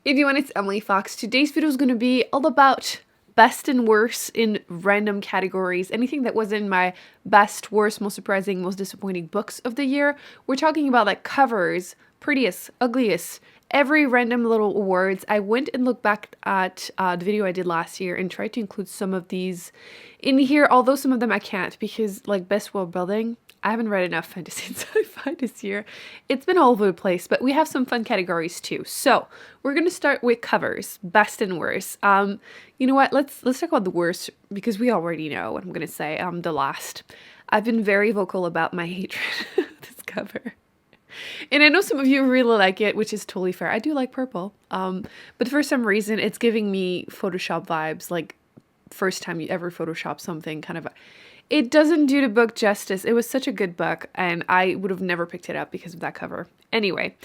Everyone, it's Emily Fox. Today's video is going to be all about best and worst in random categories. Anything that was in my best, worst, most surprising, most disappointing books of the year. We're talking about like covers, prettiest, ugliest, every random little awards. I went and looked back at the video I did last year and tried to include some of these in here, although some of them I can't because like best world building, I haven't read enough fantasy and sci-fi this year. It's been all over the place, but we have some fun categories too. So we're gonna start with covers, best and worst. You know what? Let's talk about the worst because we already know what I'm gonna say. The last. I've been very vocal about my hatred of this cover. And I know some of you really like it, which is totally fair. I do like purple. But for some reason, it's giving me Photoshop vibes, like first time you ever Photoshop something, kind of. It doesn't do the book justice. It was such a good book, and I would have never picked it up because of that cover. Anyway,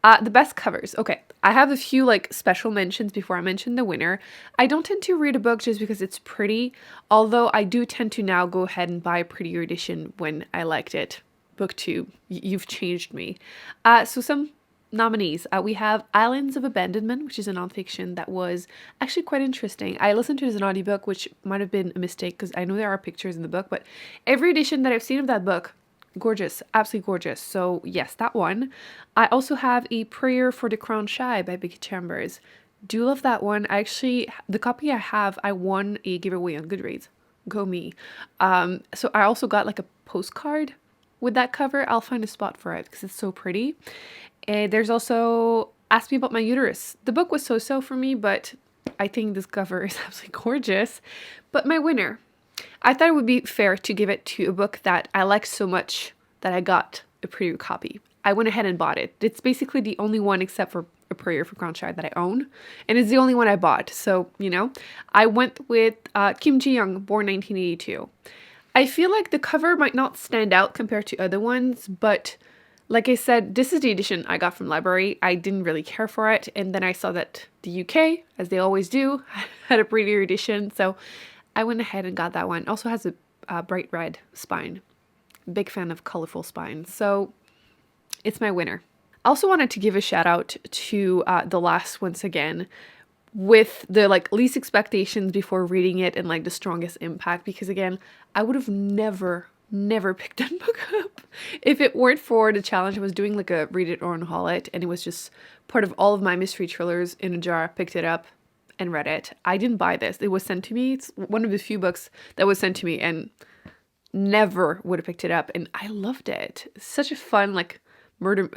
the best covers. Okay, I have a few like special mentions before I mention the winner. I don't tend to read a book just because it's pretty, although I do tend to now go ahead and buy a prettier edition when I liked it. Booktube, you've changed me. So some nominees. We have Islands of Abandonment, which is a nonfiction that was actually quite interesting. I listened to it as an audiobook, which might have been a mistake because I know there are pictures in the book, but every edition that I've seen of that book, gorgeous, absolutely gorgeous. So yes, that one. I also have A Prayer for the Crown Shy by Becky Chambers. Do love that one. I actually, the copy I have, I won a giveaway on Goodreads. Go me. So I also got like a postcard with that cover. I'll find a spot for it because it's so pretty. And there's also Ask Me About My Uterus. The book was so-so for me, but I think this cover is absolutely gorgeous. But my winner, I thought it would be fair to give it to a book that I like so much that I got a prettier copy. I went ahead and bought it. It's basically the only one except for A Prayer for Crown Shy that I own. And it's the only one I bought. So, you know, I went with Kim Ji-young, born 1982. I feel like the cover might not stand out compared to other ones, but like I said, this is the edition I got from library. I didn't really care for it. And then I saw that the UK, as they always do, had a prettier edition. So I went ahead and got that one. Also has a bright red spine. Big fan of colorful spines. So it's my winner. I also wanted to give a shout out to The Last once again, with the like least expectations before reading it and like the strongest impact, because again, I would have never picked that book up if it weren't for the challenge. I was doing like a read it or unhaul it, and it was just part of all of my mystery thrillers in a jar. Picked it up and read it. I didn't buy this. It was sent to me. It's one of the few books that was sent to me, and never would have picked it up. And I loved it. Such a fun like murder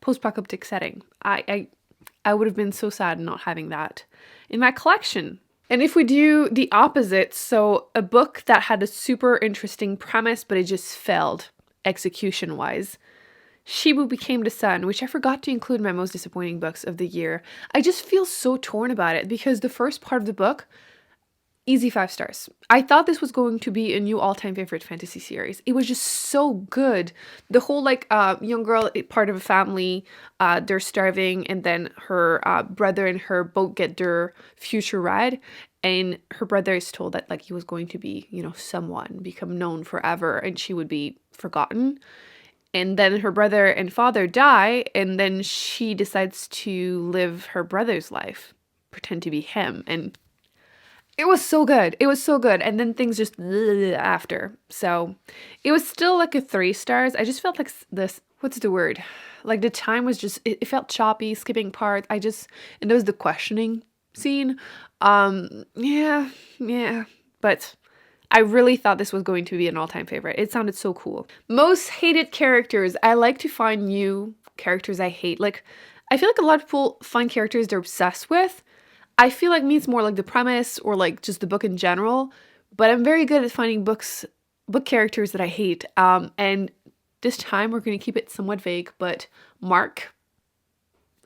post-apocalyptic setting. I would have been so sad not having that in my collection. And if we do the opposite, so a book that had a super interesting premise, but it just failed execution-wise, Shibu Became the Sun, which I forgot to include in my most disappointing books of the year. I just feel so torn about it because the first part of the book, easy 5 stars. I thought this was going to be a new all-time favorite fantasy series. It was just so good. The whole like young girl, part of a family, they're starving, and then her brother and her both get their future ride, and her brother is told that like he was going to be, you know, someone, become known forever, and she would be forgotten. And then her brother and father die, and then she decides to live her brother's life, pretend to be him, and it was so good. It was so good. And then things just after. So it was still like a 3 stars. I just felt like this, what's the word? Like the time was just, it felt choppy, skipping parts. And there was the questioning scene. Yeah. But I really thought this was going to be an all-time favorite. It sounded so cool. Most hated characters. I like to find new characters I hate. Like, I feel like a lot of people find characters they're obsessed with. I feel like me, it's more like the premise or like just the book in general, but I'm very good at finding book characters that I hate. And this time we're going to keep it somewhat vague, but Mark,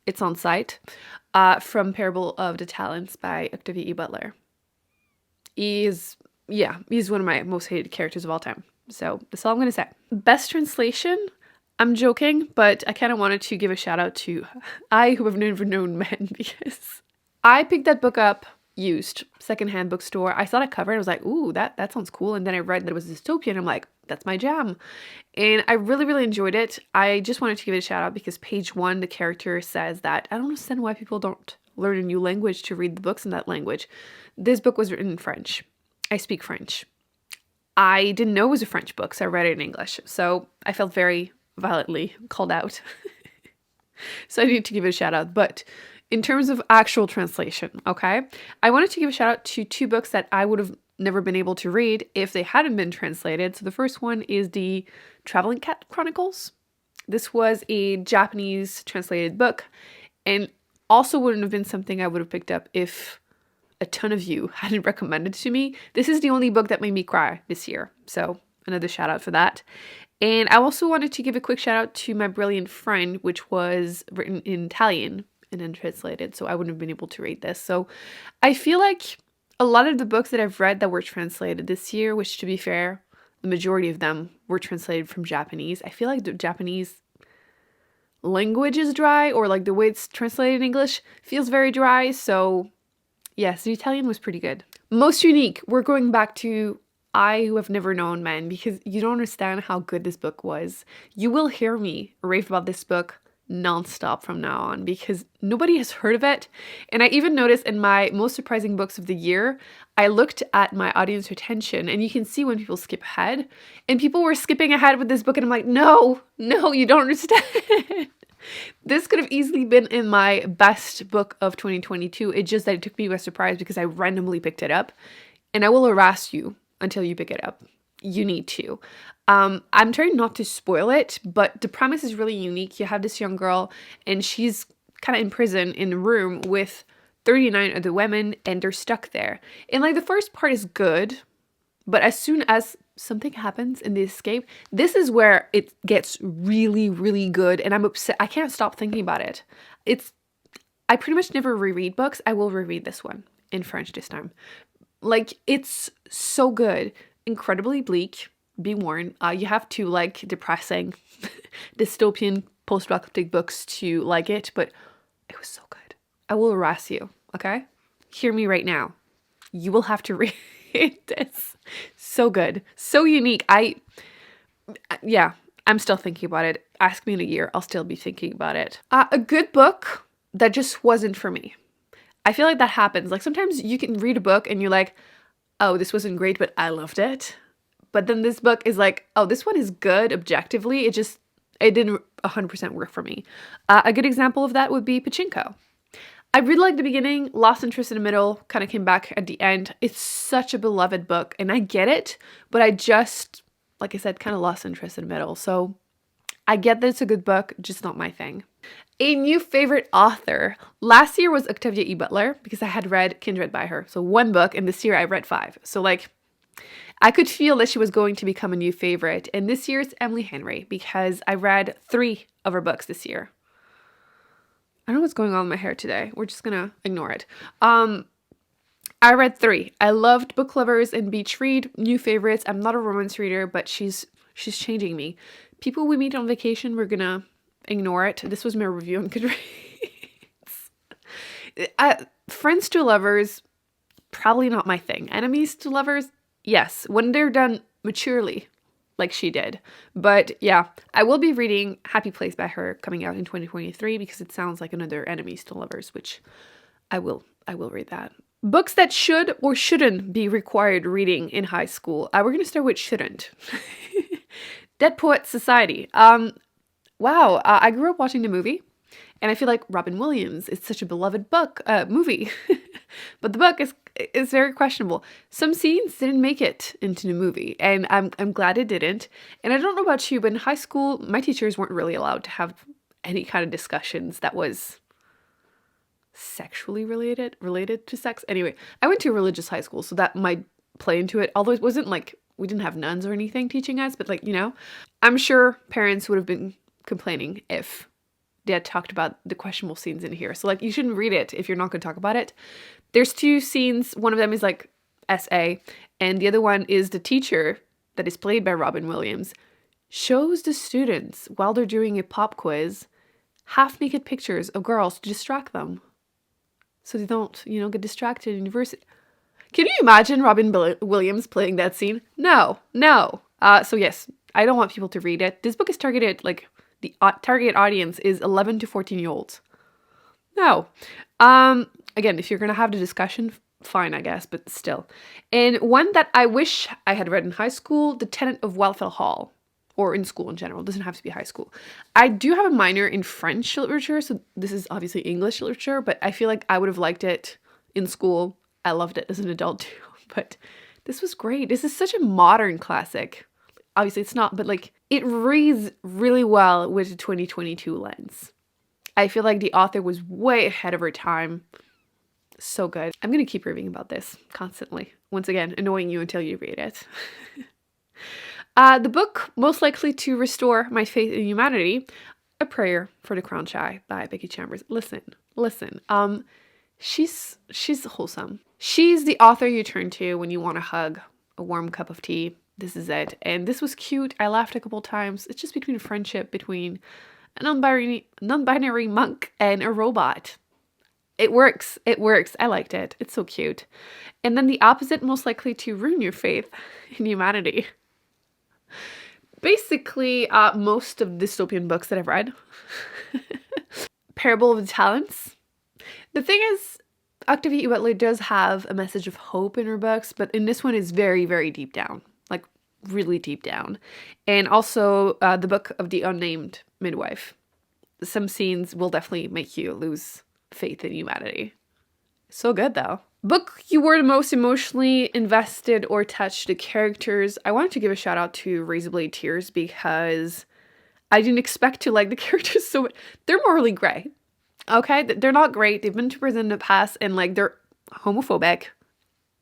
it's on site, from Parable of the Talents by Octavia E. Butler. He's one of my most hated characters of all time. So that's all I'm going to say. Best translation? I'm joking, but I kind of wanted to give a shout out to I Who Have Never Known Men, because I picked that book up used secondhand bookstore. I saw that cover and I was like, ooh, that sounds cool. And then I read that it was dystopian. I'm like, that's my jam. And I really, really enjoyed it. I just wanted to give it a shout out because page 1, the character says that I don't understand why people don't learn a new language to read the books in that language. This book was written in French. I speak French. I didn't know it was a French book, so I read it in English. So I felt very violently called out. So I need to give it a shout out. But in terms of actual translation, okay, I wanted to give a shout out to 2 books that I would have never been able to read if they hadn't been translated. So the first one is the Traveling Cat Chronicles. This was a Japanese translated book and also wouldn't have been something I would have picked up if a ton of you hadn't recommended to me. This is the only book that made me cry this year. So another shout out for that. And I also wanted to give a quick shout out to My Brilliant Friend, which was written in Italian and then translated. So I wouldn't have been able to read this. So I feel like a lot of the books that I've read that were translated this year, which to be fair, the majority of them were translated from Japanese. I feel like the Japanese language is dry, or like the way it's translated in English feels very dry. So yes, the Italian was pretty good. Most unique, we're going back to I Who Have Never Known Men, because you don't understand how good this book was. You will hear me rave about this book nonstop from now on because nobody has heard of it. And I even noticed in my most surprising books of the year, I looked at my audience retention and you can see when people skip ahead, and people were skipping ahead with this book and I'm like, no, you don't understand. This could have easily been in my best book of 2022. It's just that it took me by surprise because I randomly picked it up, and I will harass you until you pick it up. You need to. I'm trying not to spoil it, but the premise is really unique. You have this young girl and she's kind of in prison in a room with 39 other women and they're stuck there. And like the first part is good, but as soon as something happens in the escape, this is where it gets really, really good. And I'm upset. I can't stop thinking about it. I pretty much never reread books. I will reread this one in French this time. Like, it's so good. Incredibly bleak. Be warned. You have to like depressing dystopian post-apocalyptic books to like it, but it was so good. I will harass you, okay? Hear me right now. You will have to read this. So good. So unique. I'm still thinking about it. Ask me in a year. I'll still be thinking about it. A good book that just wasn't for me. I feel like that happens. Like sometimes you can read a book and you're like, oh, this wasn't great, but I loved it. But then this book is like, oh, this one is good objectively. It didn't 100% work for me. A good example of that would be Pachinko. I really liked the beginning, lost interest in the middle, kind of came back at the end. It's such a beloved book and I get it, but I just, like I said, kind of lost interest in the middle. So I get that it's a good book, just not my thing. A new favorite author. Last year was Octavia E. Butler because I had read Kindred by her. So 1 book, and this year I read 5. So like, I could feel that she was going to become a new favorite. And this year it's Emily Henry because I read 3 of her books this year. I don't know what's going on with my hair today. We're just gonna ignore it. I read 3. I loved Book Lovers and Beach Read, new favorites. I'm not a romance reader, but she's changing me. People we meet on vacation, we're gonna ignore it. This was my review on Goodreads. Friends to lovers, probably not my thing. Enemies to lovers, yes, when they're done maturely, like she did. But yeah, I will be reading Happy Place by her coming out in 2023 because it sounds like another Enemies to Lovers, which I will read that. Books that should or shouldn't be required reading in high school. We're going to start with shouldn't. Dead Poets Society. Wow, I grew up watching the movie, and I feel like Robin Williams is such a beloved movie. But the book is very questionable. Some scenes didn't make it into the movie, and I'm glad it didn't. And I don't know about you, but in high school, my teachers weren't really allowed to have any kind of discussions that was sexually related to sex. Anyway, I went to a religious high school, so that might play into it. Although it wasn't like we didn't have nuns or anything teaching us, but like, you know, I'm sure parents would have been complaining if they had talked about the questionable scenes in here. So like, you shouldn't read it if you're not going to talk about it. There's 2 scenes. One of them is like SA, and the other one is the teacher that is played by Robin Williams shows the students while they're doing a pop quiz half-naked pictures of girls to distract them. so they don't, get distracted in university. Can you imagine Robin Williams playing that scene? No, no. So yes, I don't want people to read it. This book is targeted, like, the target audience is 11 to 14-year-olds. No. Again, if you're going to have the discussion, fine, I guess, but still. And one that I wish I had read in high school, The Tenant of Wildfell Hall, or in school in general. It doesn't have to be high school. I do have a minor in French literature, so this is obviously English literature, but I feel like I would have liked it in school. I loved it as an adult too, but this was great. This is such a modern classic. Obviously it's not, but like it reads really well with a 2022 lens. I feel like the author was way ahead of her time. So good. I'm going to keep raving about this constantly. Once again, annoying you until you read it. The book most likely to restore my faith in humanity, A Prayer for the Crown Shy by Becky Chambers. Listen. She's wholesome. She's the author you turn to when you want a hug, a warm cup of tea. This is it. And this was cute. I laughed a couple times. It's just between friendship between a non-binary monk and a robot. It works. It works. I liked it. It's so cute. And then the opposite, most likely to ruin your faith in humanity. Basically, most of dystopian books that I've read. Parable of the Talents. The thing is, Octavia E. Butler does have a message of hope in her books, but in this one it's very, very deep down. Like, really deep down. And also, the book of the Unnamed Midwife. Some scenes will definitely make you lose faith in humanity. So good, though. Book you were the most emotionally invested or touched the characters. I wanted to give a shout out to RAZORBLADE Tears because I didn't expect to like the characters so much. They're morally gray. Okay? They're not great. They've been to prison in the past and like they're homophobic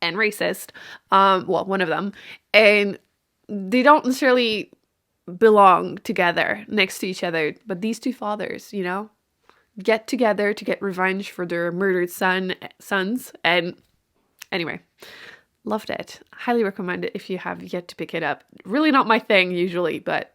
and racist. Well, one of them. And they don't necessarily belong together next to each other. But these two fathers, get together to get revenge for their murdered sons. And anyway, loved it. Highly recommend it if you have yet to pick it up. Really not my thing usually, but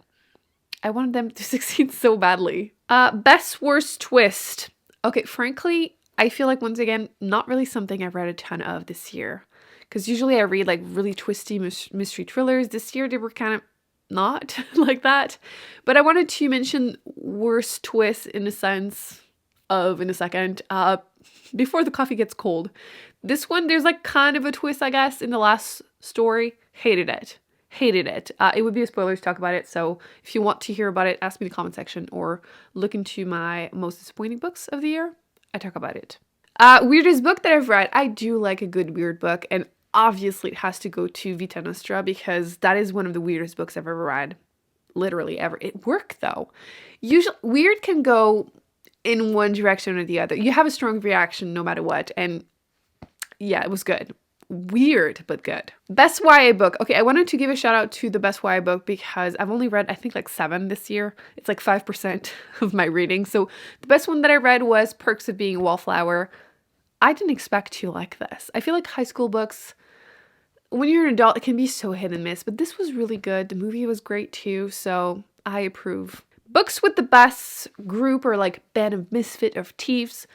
I wanted them to succeed so badly. Best worst twist. Okay, frankly, I feel like once again, not really something I've read a ton of this year. Because usually I read like really twisty mystery thrillers. This year they were kind of not like that. But I wanted to mention worst twist in a sense of in a second, before the coffee gets cold. This one, there's like kind of a twist, I guess, in the last story. Hated it. It would be a spoiler to talk about it, so if you want to hear about it, ask me in the comment section or look into my most disappointing books of the year. I talk about it. Weirdest book that I've read. I do like a good weird book, and obviously it has to go to Vita Nostra because that is one of the weirdest books I've ever read. Literally ever. It worked though. Usually, weird can go in one direction or the other. You have a strong reaction no matter what. And yeah, it was good. Weird, but good. Best YA book. Okay, I wanted to give a shout out to the best YA book because I've only read, I think, like 7 this year. It's like 5% of my reading. So the best one that I read was Perks of Being a Wallflower. I didn't expect to like this. I feel like high school books, when you're an adult, it can be so hit and miss. But this was really good. The movie was great too. So I approve. Books with the best group or like band of misfit of thieves.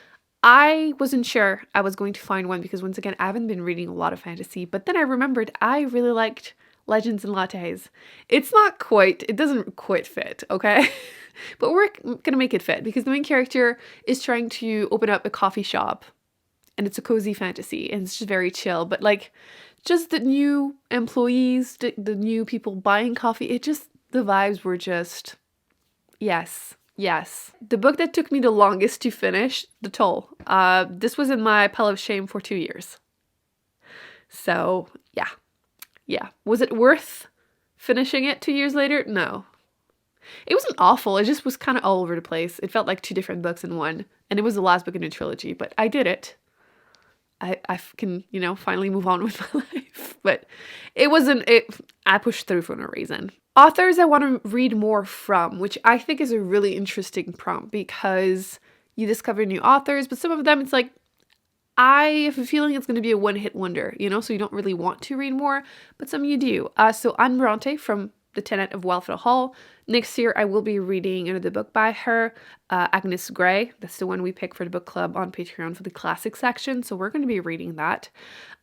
I wasn't sure I was going to find one because once again, I haven't been reading a lot of fantasy, but then I remembered I really liked Legends and Lattes. It doesn't quite fit, okay? But we're gonna make it fit because the main character is trying to open up a coffee shop and it's a cozy fantasy and it's just very chill, but like just the new employees, the new people buying coffee, the vibes were just... Yes. The book that took me the longest to finish, The Toll. This was in my pile of shame for 2 years. So, yeah. Was it worth finishing it 2 years later? No. It wasn't awful. It just was kind of all over the place. It felt like 2 different books in one. And it was the last book in a trilogy, but I did it. I can, finally move on with my life. But I pushed through for no reason. Authors I want to read more from, which I think is a really interesting prompt because you discover new authors, but some of them it's like, I have a feeling it's going to be a one-hit wonder, so you don't really want to read more, but some you do. So Anne Bronte from The Tenet of Wealth Hall. Next year, I will be reading another book by her, Agnes Grey. That's the one we picked for the book club on Patreon for the classic section. So we're going to be reading that.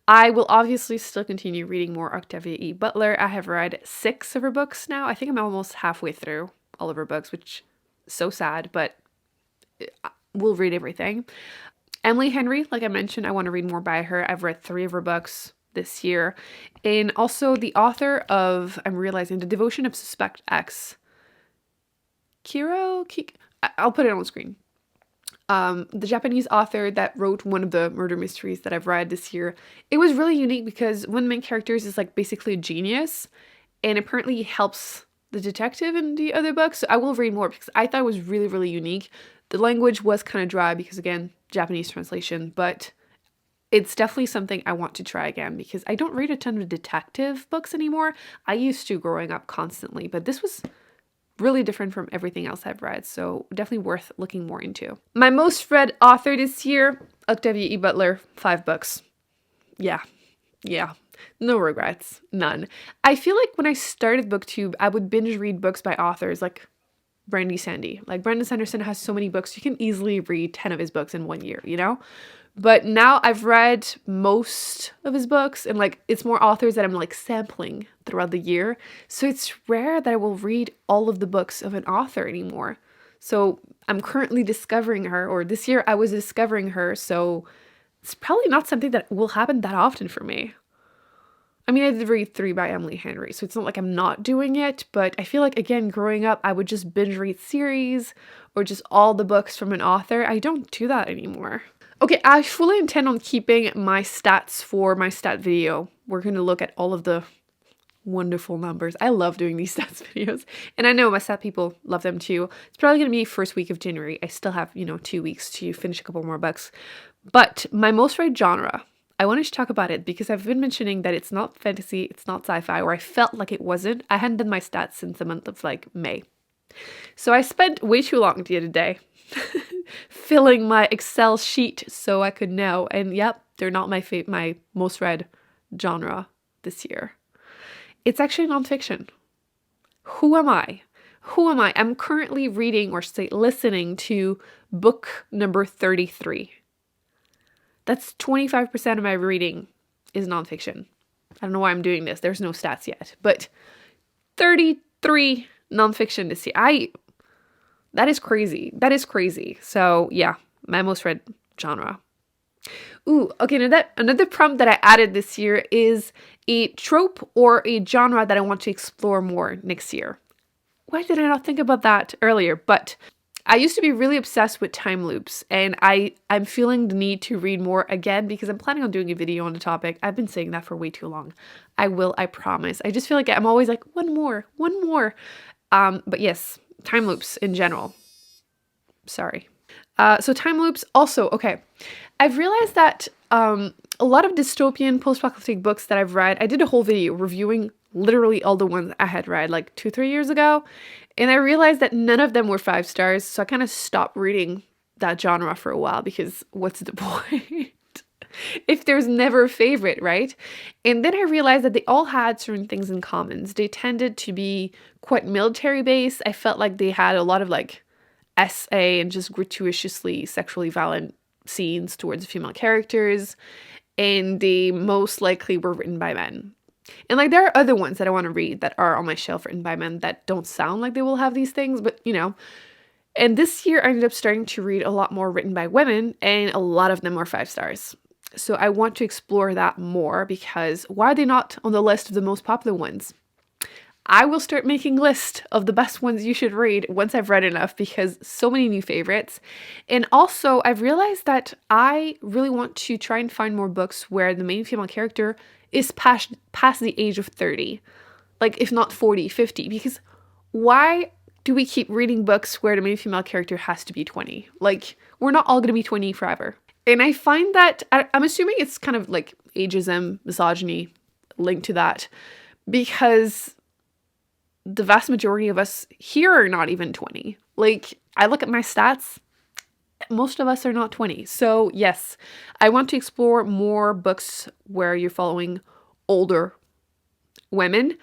I will obviously still continue reading more Octavia E. Butler. I have read 6 of her books now. I think I'm almost halfway through all of her books, which is so sad, but we'll read everything. Emily Henry, like I mentioned, I want to read more by her. I've read 3 of her books this year. And also the author of, I'm realizing, The Devotion of Suspect X. I'll put it on the screen. The Japanese author that wrote one of the murder mysteries that I've read this year. It was really unique because one of the main characters is like basically a genius, and apparently he helps the detective in the other books. So I will read more because I thought it was really, really unique. The language was kind of dry because, again, Japanese translation, but it's definitely something I want to try again because I don't read a ton of detective books anymore. I used to growing up constantly, but this was really different from everything else I've read, so definitely worth looking more into. My most read author this year, Octavia E. Butler, 5 books. Yeah. No regrets. None. I feel like when I started Booktube, I would binge read books by authors like Brandy Sandy. Like Brandon Sanderson has so many books, you can easily read 10 of his books in 1 year, you know? But now I've read most of his books, and like it's more authors that I'm like sampling throughout the year. So it's rare that I will read all of the books of an author anymore. So I'm currently discovering her, or this year I was discovering her. So it's probably not something that will happen that often for me. I mean, I did read 3 by Emily Henry, so it's not like I'm not doing it, but I feel like, again, growing up, I would just binge read series or just all the books from an author. I don't do that anymore. Okay, I fully intend on keeping my stats for my stat video. We're going to look at all of the wonderful numbers. I love doing these stats videos, and I know my stat people love them too. It's probably going to be first week of January. I still have, 2 weeks to finish a couple more books. But my most read genre, I wanted to talk about it because I've been mentioning that it's not fantasy, it's not sci-fi, or I felt like it wasn't. I hadn't done my stats since the month of like May. So I spent way too long the other day filling my Excel sheet so I could know. And yep, they're not my most read genre this year. It's actually nonfiction. Who am I? I'm currently reading or listening to book number 33. That's 25% of my reading is nonfiction. I don't know why I'm doing this. There's no stats yet. But 33 nonfiction this year. That is crazy. So yeah, my most read genre. Ooh, okay, now another prompt that I added this year is a trope or a genre that I want to explore more next year. Why did I not think about that earlier? But I used to be really obsessed with time loops, and I'm feeling the need to read more again because I'm planning on doing a video on the topic. I've been saying that for way too long. I will, I promise. I just feel like I'm always like, one more. But yes, time loops in general. Sorry. So time loops also, okay. I've realized that a lot of dystopian post-apocalyptic books that I've read, I did a whole video reviewing literally all the ones I had read like 2-3 years ago. And I realized that none of them were 5 stars. So I kind of stopped reading that genre for a while because what's the point? If there's never a favorite, right? And then I realized that they all had certain things in common. They tended to be quite military based. I felt like they had a lot of like SA and just gratuitously sexually violent scenes towards female characters. And they most likely were written by men. And like there are other ones that I want to read that are on my shelf written by men that don't sound like they will have these things, but And this year I ended up starting to read a lot more written by women, and a lot of them are 5 stars. So I want to explore that more because why are they not on the list of the most popular ones? I will start making lists of the best ones you should read once I've read enough because so many new favorites. And also I've realized that I really want to try and find more books where the main female character is past the age of 30. Like if not 40, 50. Because why do we keep reading books where the main female character has to be 20? Like we're not all going to be 20 forever. And I find that, I'm assuming it's kind of like ageism, misogyny linked to that. Because the vast majority of us here are not even 20. Like, I look at my stats, most of us are not 20. So yes, I want to explore more books where you're following older women.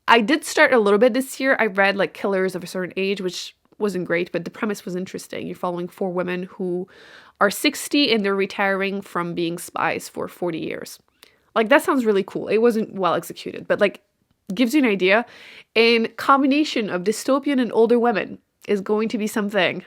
I did start a little bit this year. I read like Killers of a Certain Age, which wasn't great, but the premise was interesting. You're following 4 women who are 60 and they're retiring from being spies for 40 years. Like, that sounds really cool. It wasn't well executed, but like, gives you an idea. And combination of dystopian and older women is going to be something.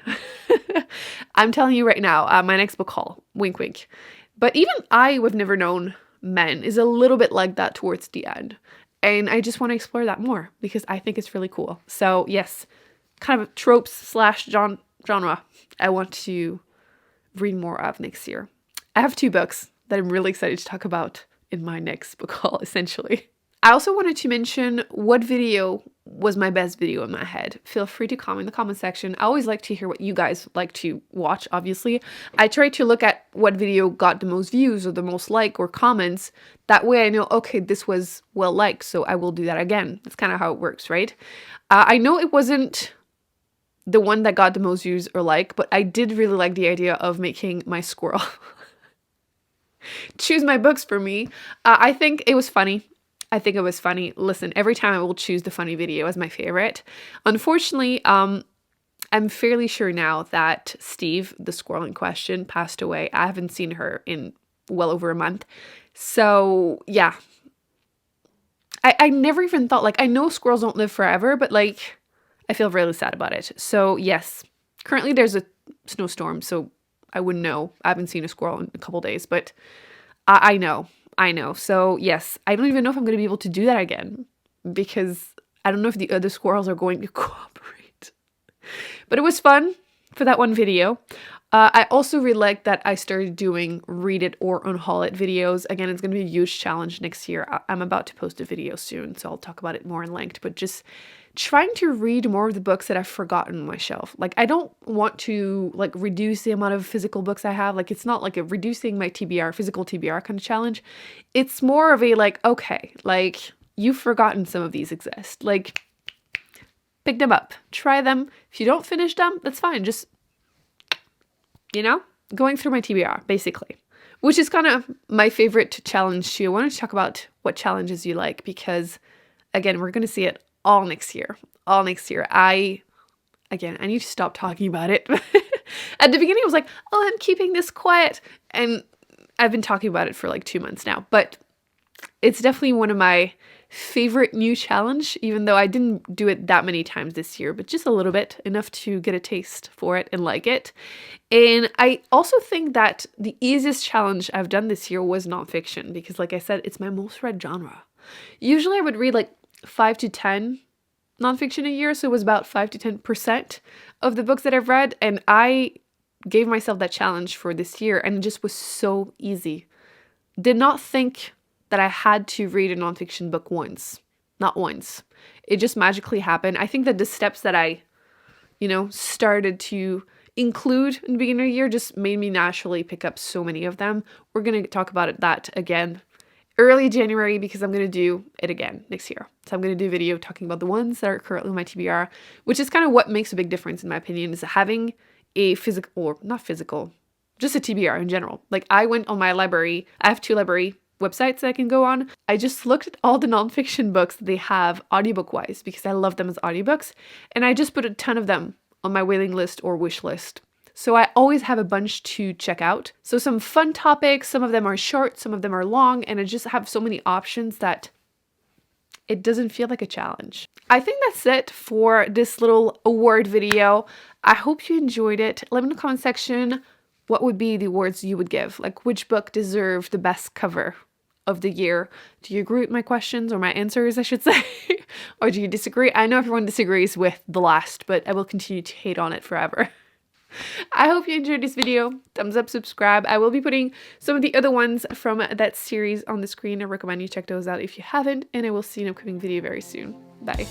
I'm telling you right now, my next book haul, wink wink. But even I, with Never Known Men, is a little bit like that towards the end. And I just want to explore that more because I think it's really cool. So yes, kind of tropes slash genre I want to read more of next year. I have 2 books that I'm really excited to talk about in my next book haul, essentially. I also wanted to mention what video was my best video in my head. Feel free to comment in the comment section. I always like to hear what you guys like to watch, obviously. I try to look at what video got the most views or the most like or comments. That way I know, okay, this was well liked, so I will do that again. That's kind of how it works, right? I know it wasn't the one that got the most views or like, but I did really like the idea of making my squirrel choose my books for me. I think it was funny. Listen, every time I will choose the funny video as my favorite. Unfortunately, I'm fairly sure now that Steve, the squirrel in question, passed away. I haven't seen her in well over a month. So yeah, I never even thought, like, I know squirrels don't live forever, but like, I feel really sad about it. So yes, currently there's a snowstorm, so I wouldn't know. I haven't seen a squirrel in a couple days, but I know. So yes, I don't even know if I'm going to be able to do that again because I don't know if the other squirrels are going to cooperate. But it was fun for that one video. I also really like that I started doing read it or unhaul it videos. Again, it's going to be a huge challenge next year. I'm about to post a video soon, so I'll talk about it more in length, but just trying to read more of the books that I've forgotten on my shelf. Like, I don't want to like reduce the amount of physical books I have. Like, it's not like a reducing my TBR, physical TBR kind of challenge. It's more of a like, okay, like, you've forgotten some of these exist. Like, pick them up, try them. If you don't finish them, that's fine. Just, you know, going through my TBR, basically. Which is kind of my favorite challenge too. I wanted to talk about what challenges you like because, again, we're going to see it all next year. I need to stop talking about it. At the beginning, I was like, oh, I'm keeping this quiet. And I've been talking about it for like 2 months now. But it's definitely one of my favorite new challenge, even though I didn't do it that many times this year, but just a little bit, enough to get a taste for it and like it. And I also think that the easiest challenge I've done this year was nonfiction because, like I said, it's my most read genre. Usually I would read like 5 to 10 nonfiction a year, so it was about 5 to 10% of the books that I've read, and I gave myself that challenge for this year, and it just was so easy. Did not think that I had to read a nonfiction book once. Not once. It just magically happened. I think that the steps that I, started to include in the beginning of the year just made me naturally pick up so many of them. We're going to talk about that again early January because I'm going to do it again next year. So I'm going to do a video talking about the ones that are currently on my TBR, which is kind of what makes a big difference in my opinion, is having a physical, or not physical, just a TBR in general. Like, I went on my library. I have 2 library websites that I can go on. I just looked at all the nonfiction books that they have audiobook wise because I love them as audiobooks. And I just put a ton of them on my waiting list or wish list. So I always have a bunch to check out. So some fun topics, some of them are short, some of them are long, and I just have so many options that it doesn't feel like a challenge. I think that's it for this little award video. I hope you enjoyed it. Let me know in the comment section what would be the awards you would give. Like, which book deserved the best cover of the year? Do you agree with my questions or my answers, I should say? Or do you disagree? I know everyone disagrees with the last, but I will continue to hate on it forever. I hope you enjoyed this video. Thumbs up, subscribe. I will be putting some of the other ones from that series on the screen. I recommend you check those out if you haven't, and I will see you in an upcoming video very soon. Bye.